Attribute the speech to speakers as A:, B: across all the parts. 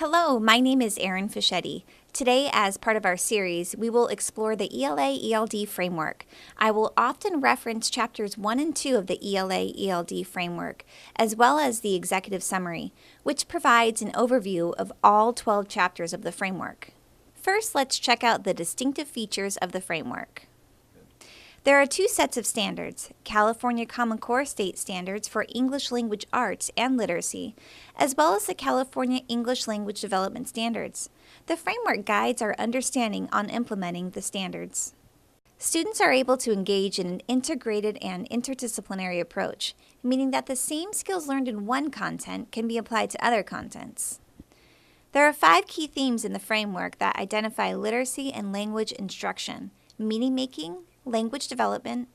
A: Hello, my name is Erin Fischetti. Today, as part of our series, we will explore the ELA-ELD framework. I will often reference chapters 1 and 2 of the ELA-ELD framework, as well as the executive summary, which provides an overview of all 12 chapters of the framework. First, let's check out the distinctive features of the framework. There are two sets of standards, California Common Core State Standards for English Language Arts and Literacy, as well as the California English Language Development Standards. The framework guides our understanding on implementing the standards. Students are able to engage in an integrated and interdisciplinary approach, meaning that the same skills learned in one content can be applied to other contents. There are 5 key themes in the framework that identify literacy and language instruction: meaning making, language development,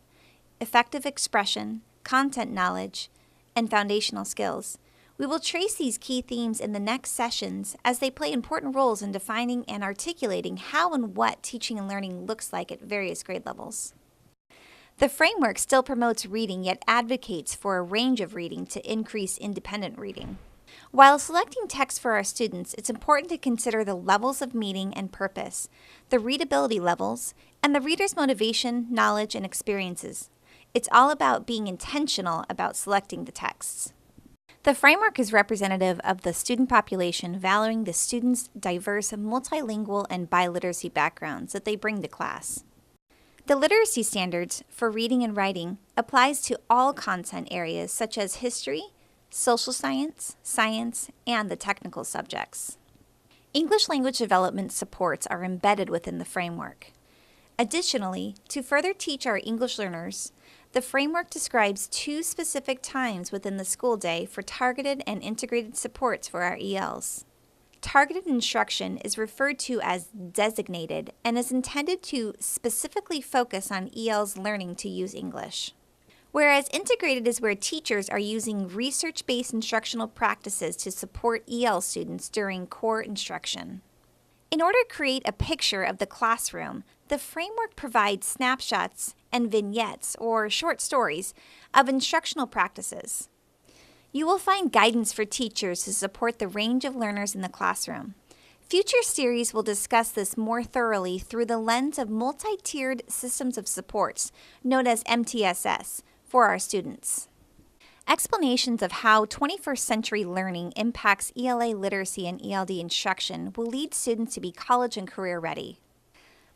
A: effective expression, content knowledge, and foundational skills. We will trace these key themes in the next sessions as they play important roles in defining and articulating how and what teaching and learning looks like at various grade levels. The framework still promotes reading, yet advocates for a range of reading to increase independent reading. While selecting text for our students, it's important to consider the levels of meaning and purpose, the readability levels, and the reader's motivation, knowledge, and experiences. It's all about being intentional about selecting the texts. The framework is representative of the student population, valuing the students' diverse multilingual and biliteracy backgrounds that they bring to class. The literacy standards for reading and writing applies to all content areas such as history, social science, science, and the technical subjects. English language development supports are embedded within the framework. Additionally, to further teach our English learners, the framework describes 2 specific times within the school day for targeted and integrated supports for our ELs. Targeted instruction is referred to as designated and is intended to specifically focus on ELs learning to use English. Whereas integrated is where teachers are using research-based instructional practices to support EL students during core instruction. In order to create a picture of the classroom, the framework provides snapshots and vignettes, or short stories, of instructional practices. You will find guidance for teachers to support the range of learners in the classroom. Future series will discuss this more thoroughly through the lens of multi-tiered systems of supports, known as MTSS, for our students. Explanations of how 21st century learning impacts ELA literacy and ELD instruction will lead students to be college and career ready.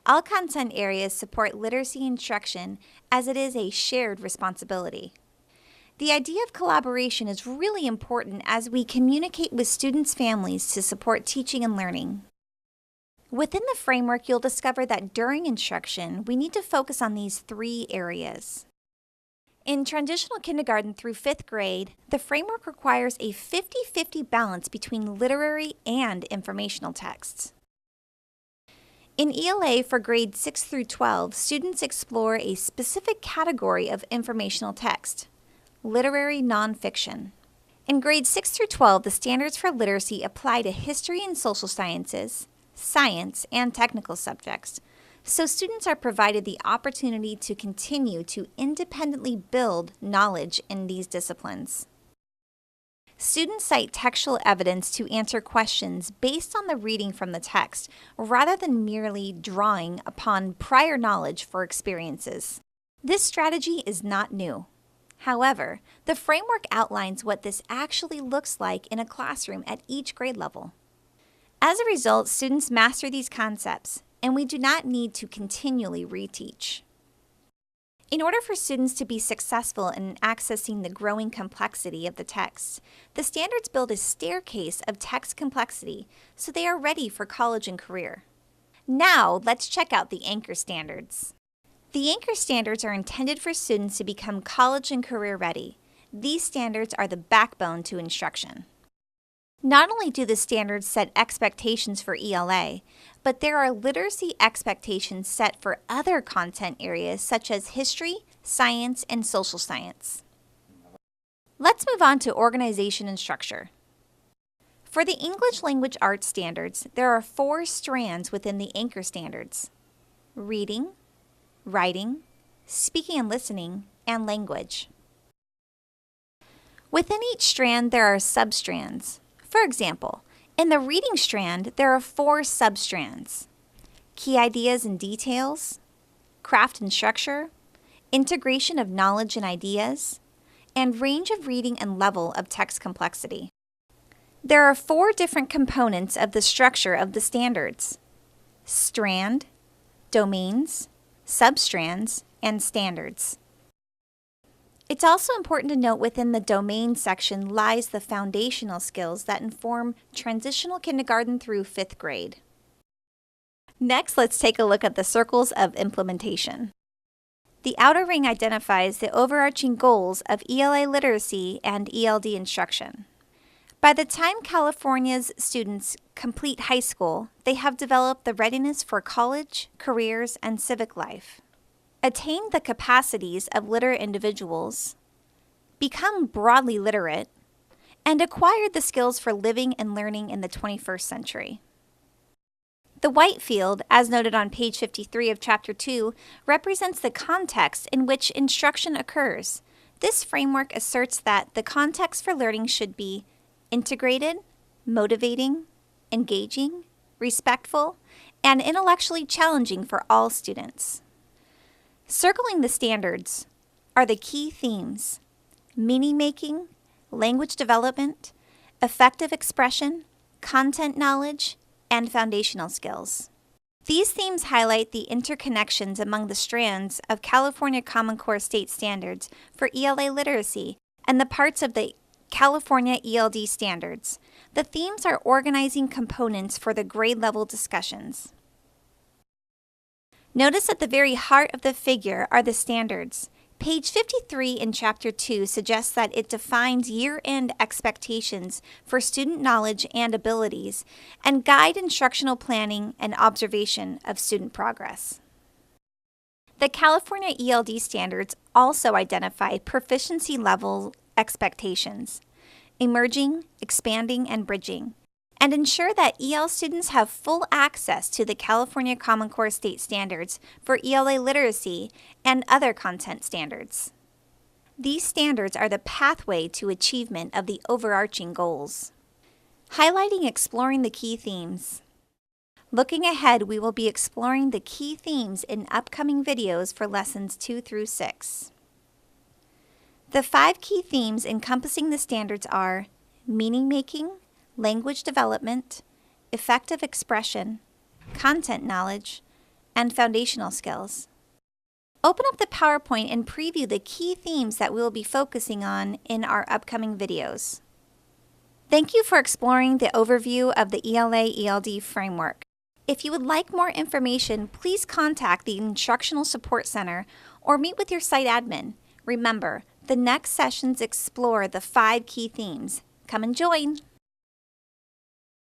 A: All content areas support literacy instruction as it is a shared responsibility. The idea of collaboration is really important as we communicate with students' families to support teaching and learning. Within the framework, you'll discover that during instruction, we need to focus on these 3 areas. In transitional kindergarten through 5th grade, the framework requires a 50-50 balance between literary and informational texts. In ELA for grades 6 through 12, students explore a specific category of informational text, literary nonfiction. In grades 6 through 12, the standards for literacy apply to history and social sciences, science, and technical subjects, so students are provided the opportunity to continue to independently build knowledge in these disciplines. Students cite textual evidence to answer questions based on the reading from the text, rather than merely drawing upon prior knowledge for experiences. This strategy is not new. However, the framework outlines what this actually looks like in a classroom at each grade level. As a result, students master these concepts, and we do not need to continually reteach. In order for students to be successful in accessing the growing complexity of the text, the standards build a staircase of text complexity so they are ready for college and career. Now, let's check out the anchor standards. The anchor standards are intended for students to become college and career ready. These standards are the backbone to instruction. Not only do the standards set expectations for ELA, but there are literacy expectations set for other content areas such as history, science, and social science. Let's move on to organization and structure. For the English Language Arts standards, there are 4 strands within the anchor standards: reading, writing, speaking and listening, and language. Within each strand, there are substrands. For example, In the reading strand, there are 4 substrands: key ideas and details, craft and structure, integration of knowledge and ideas, and range of reading and level of text complexity. There are 4 different components of the structure of the standards: strand, domains, substrands, and standards. It's also important to note within the domain section lies the foundational skills that inform transitional kindergarten through 5th grade. Next, let's take a look at the circles of implementation. The outer ring identifies the overarching goals of ELA literacy and ELD instruction. By the time California's students complete high school, they have developed the readiness for college, careers, and civic life, attained the capacities of literate individuals, become broadly literate, and acquired the skills for living and learning in the 21st century. The white field, as noted on page 53 of Chapter 2, represents the context in which instruction occurs. This framework asserts that the context for learning should be integrated, motivating, engaging, respectful, and intellectually challenging for all students. Circling the standards are the key themes: meaning-making, language development, effective expression, content knowledge, and foundational skills. These themes highlight the interconnections among the strands of California Common Core State Standards for ELA literacy and the parts of the California ELD standards. The themes are organizing components for the grade level discussions. Notice at the very heart of the figure are the standards. Page 53 in Chapter 2 suggests that it defines year-end expectations for student knowledge and abilities and guide instructional planning and observation of student progress. The California ELD standards also identify proficiency level expectations, emerging, expanding, and bridging, and ensure that EL students have full access to the California Common Core State Standards for ELA literacy and other content standards. These standards are the pathway to achievement of the overarching goals. Highlighting exploring the key themes. Looking ahead, we will be exploring the key themes in upcoming videos for lessons 2 through 6. The 5 key themes encompassing the standards are meaning-making, language development, effective expression, content knowledge, and foundational skills. Open up the PowerPoint and preview the key themes that we will be focusing on in our upcoming videos. Thank you for exploring the overview of the ELA-ELD framework. If you would like more information, please contact the Instructional Support Center or meet with your site admin. Remember, the next sessions explore the 5 key themes. Come and join!